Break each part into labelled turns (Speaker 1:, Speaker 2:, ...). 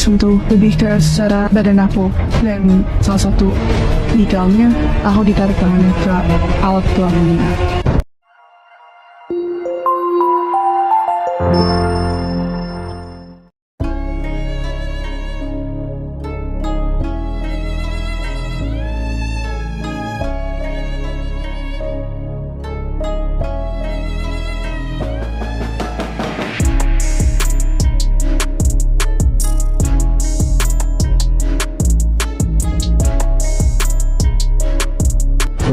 Speaker 1: sentuh, lebih ke secara badan aku. Dan salah satu detailnya, aku ditarik tangannya ke alat kelaminnya.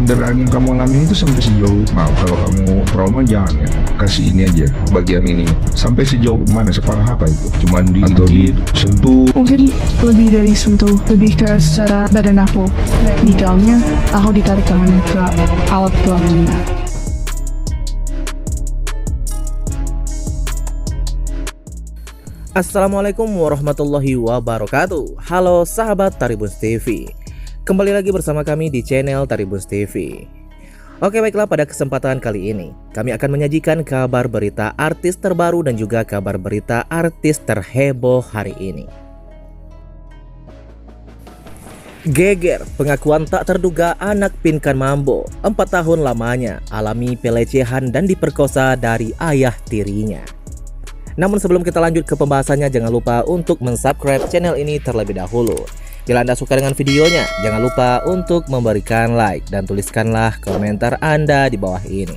Speaker 2: Penderitaan yang kamu alami itu sampai sejauh, maaf kalau kamu trauma jangan ya, kasih ini aja bagian ini sampai sejauh mana, separah apa itu, cuman digigit, sentuh.
Speaker 1: Mungkin lebih dari sentuh, lebih ke secara badan aku. Dan detailnya, aku ditarik tangannya ke alat kelaminnya.
Speaker 3: Assalamualaikum warahmatullahi wabarakatuh. Halo sahabat Taribus TV, kembali lagi bersama kami di channel Taribus TV. Oke, baiklah, pada kesempatan kali ini kami akan menyajikan kabar berita artis terbaru dan juga kabar berita artis terheboh hari ini. Geger pengakuan tak terduga anak Pinkan Mambo, 4 tahun lamanya alami pelecehan dan diperkosa dari ayah tirinya. Namun sebelum kita lanjut ke pembahasannya, jangan lupa untuk mensubscribe channel ini terlebih dahulu. Bila Anda suka dengan videonya, jangan lupa untuk memberikan like dan tuliskanlah komentar Anda di bawah ini.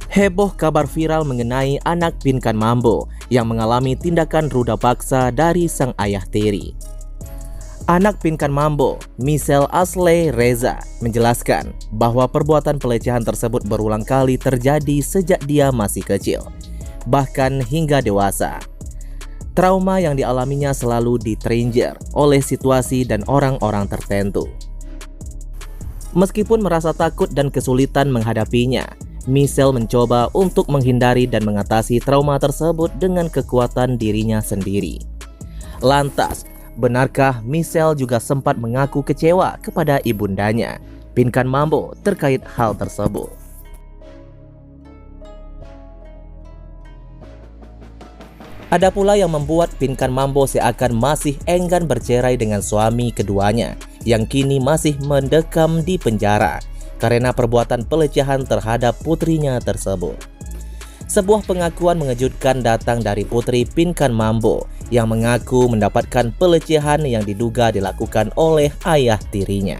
Speaker 3: Heboh kabar viral mengenai anak Pinkan Mambo yang mengalami tindakan ruda paksa dari sang ayah tiri. Anak Pinkan Mambo, Michelle Ashley Reza, menjelaskan bahwa perbuatan pelecehan tersebut berulang kali terjadi sejak dia masih kecil, bahkan hingga dewasa. Trauma yang dialaminya selalu di-trigger oleh situasi dan orang-orang tertentu. Meskipun merasa takut dan kesulitan menghadapinya, Michelle mencoba untuk menghindari dan mengatasi trauma tersebut dengan kekuatan dirinya sendiri. Lantas, benarkah Michelle juga sempat mengaku kecewa kepada ibundanya, Pinkan Mambo, terkait hal tersebut? Ada pula yang membuat Pinkan Mambo seakan masih enggan bercerai dengan suami keduanya yang kini masih mendekam di penjara karena perbuatan pelecehan terhadap putrinya tersebut. Sebuah pengakuan mengejutkan datang dari putri Pinkan Mambo yang mengaku mendapatkan pelecehan yang diduga dilakukan oleh ayah tirinya.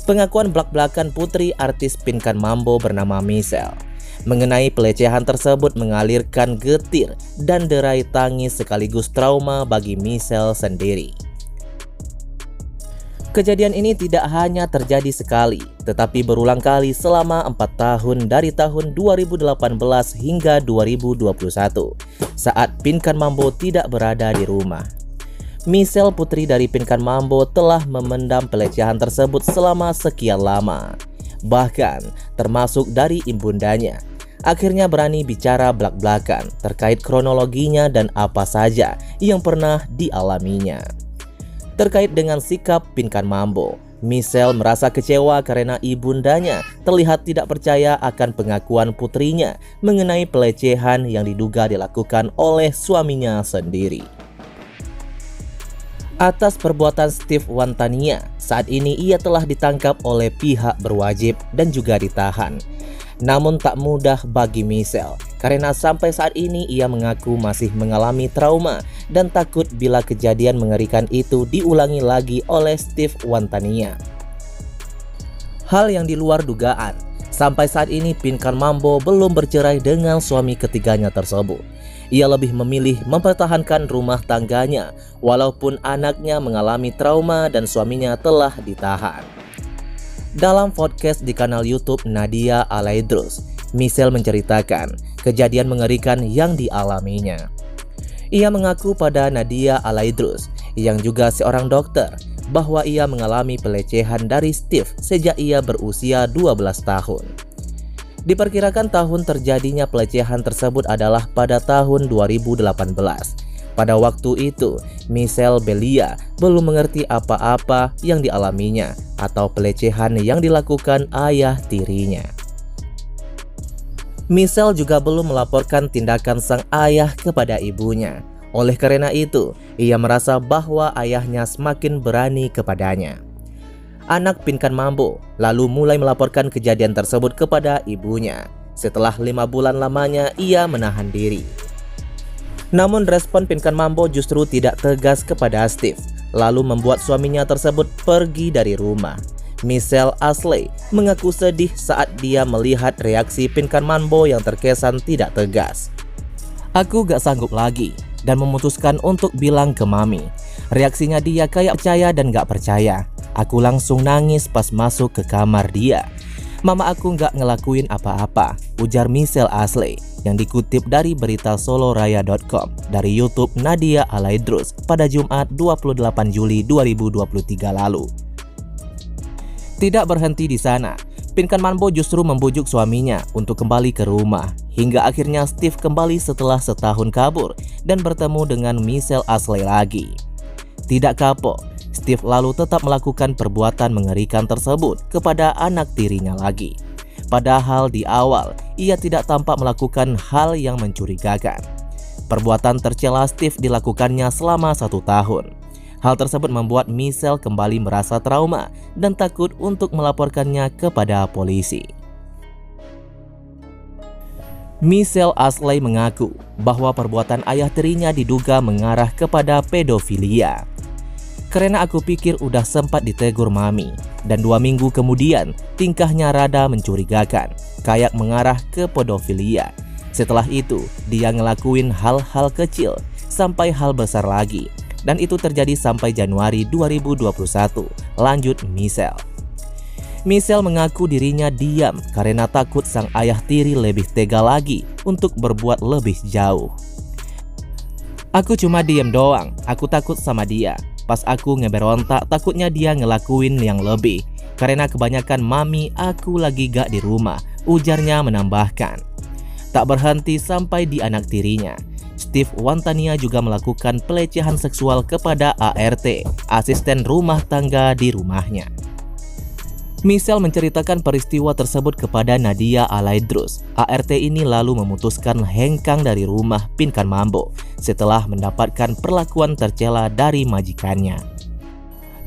Speaker 3: Pengakuan belak-belakan putri artis Pinkan Mambo bernama Michelle mengenai pelecehan tersebut mengalirkan getir dan derai tangis sekaligus trauma bagi Michelle sendiri. Kejadian ini tidak hanya terjadi sekali, tetapi berulang kali selama 4 tahun dari tahun 2018 hingga 2021 saat Pinkan Mambo tidak berada di rumah. Michelle, putri dari Pinkan Mambo, telah memendam pelecehan tersebut selama sekian lama. Bahkan termasuk dari ibundanya, akhirnya berani bicara belak-belakan terkait kronologinya dan apa saja yang pernah dialaminya. Terkait dengan sikap Pinkan Mambo, Michelle merasa kecewa karena ibundanya terlihat tidak percaya akan pengakuan putrinya mengenai pelecehan yang diduga dilakukan oleh suaminya sendiri. Atas perbuatan Steve Wantania, saat ini ia telah ditangkap oleh pihak berwajib dan juga ditahan. Namun tak mudah bagi Michelle karena sampai saat ini ia mengaku masih mengalami trauma dan takut bila kejadian mengerikan itu diulangi lagi oleh Steve Wantania. Hal yang di luar dugaan, sampai saat ini Pinkan Mambo belum bercerai dengan suami ketiganya tersebut. Ia lebih memilih mempertahankan rumah tangganya walaupun anaknya mengalami trauma dan suaminya telah ditahan. Dalam podcast di kanal YouTube Nadia Alaidrus, Michelle menceritakan kejadian mengerikan yang dialaminya. Ia mengaku pada Nadia Alaidrus, yang juga seorang dokter, bahwa ia mengalami pelecehan dari Steve sejak ia berusia 12 tahun. Diperkirakan tahun terjadinya pelecehan tersebut adalah pada tahun 2018. Pada waktu itu, Michelle Belia belum mengerti apa-apa yang dialaminya atau pelecehan yang dilakukan ayah tirinya. Michelle juga belum melaporkan tindakan sang ayah kepada ibunya. Oleh karena itu, ia merasa bahwa ayahnya semakin berani kepadanya. Anak Pinkan Mambo lalu mulai melaporkan kejadian tersebut kepada ibunya. Setelah 5 bulan lamanya ia menahan diri. Namun respon Pinkan Mambo justru tidak tegas kepada Steve, lalu membuat suaminya tersebut pergi dari rumah. Michelle Ashley mengaku sedih saat dia melihat reaksi Pinkan Mambo yang terkesan tidak tegas. "Aku gak sanggup lagi dan memutuskan untuk bilang ke Mami." Reaksinya dia kayak percaya dan gak percaya. "Aku langsung nangis pas masuk ke kamar dia. Mama aku gak ngelakuin apa-apa," ujar Michelle Ashley yang dikutip dari berita soloraya.com dari YouTube Nadia Alaidrus pada Jumat 28 Juli 2023 lalu. Tidak berhenti di sana, Pinkan Mambo justru membujuk suaminya untuk kembali ke rumah. Hingga akhirnya Steve kembali setelah setahun kabur dan bertemu dengan Michelle Ashley lagi. Tidak kapok, Steve lalu tetap melakukan perbuatan mengerikan tersebut kepada anak tirinya lagi. Padahal di awal, ia tidak tampak melakukan hal yang mencurigakan. Perbuatan tercela Steve dilakukannya selama 1 tahun. Hal tersebut membuat Michelle kembali merasa trauma dan takut untuk melaporkannya kepada polisi. Michelle Ashley mengaku bahwa perbuatan ayah tirinya diduga mengarah kepada pedofilia. "Karena aku pikir udah sempat ditegur Mami, dan 2 minggu kemudian tingkahnya rada mencurigakan, kayak mengarah ke pedofilia. Setelah itu, dia ngelakuin hal-hal kecil sampai hal besar lagi. Dan itu terjadi sampai Januari 2021, lanjut Michelle. Michelle mengaku dirinya diam karena takut sang ayah tiri lebih tega lagi untuk berbuat lebih jauh. "Aku cuma diem doang, aku takut sama dia. Pas aku ngeberontak takutnya dia ngelakuin yang lebih. Karena kebanyakan Mami aku lagi gak di rumah," ujarnya menambahkan. Tak berhenti sampai di anak tirinya. Steve Wantania juga melakukan pelecehan seksual kepada ART, asisten rumah tangga di rumahnya. Michelle menceritakan peristiwa tersebut kepada Nadia Alaidrus. ART ini lalu memutuskan hengkang dari rumah Pinkan Mambo setelah mendapatkan perlakuan tercela dari majikannya.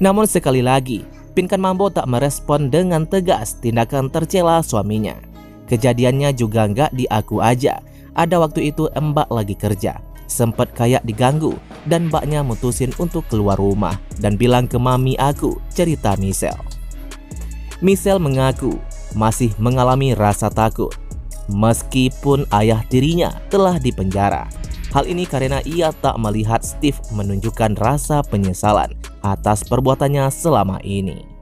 Speaker 3: Namun sekali lagi, Pinkan Mambo tak merespon dengan tegas tindakan tercela suaminya. Kejadiannya juga nggak diaku aja. Ada waktu itu Mbak lagi kerja, sempet kayak diganggu dan mbaknya mutusin untuk keluar rumah dan bilang ke Mami aku, cerita Michelle. Michelle mengaku masih mengalami rasa takut meskipun ayah tirinya telah dipenjara. Hal ini karena ia tak melihat Steve menunjukkan rasa penyesalan atas perbuatannya selama ini.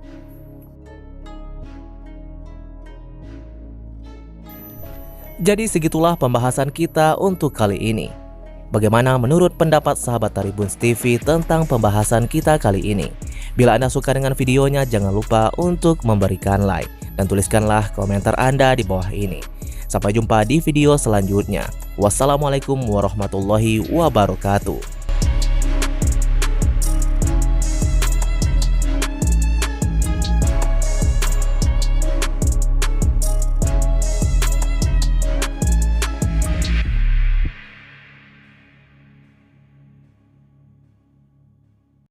Speaker 3: Jadi segitulah pembahasan kita untuk kali ini. Bagaimana menurut pendapat sahabat Tribunz TV tentang pembahasan kita kali ini? Bila Anda suka dengan videonya, jangan lupa untuk memberikan like dan tuliskanlah komentar Anda di bawah ini. Sampai jumpa di video selanjutnya. Wassalamualaikum warahmatullahi wabarakatuh.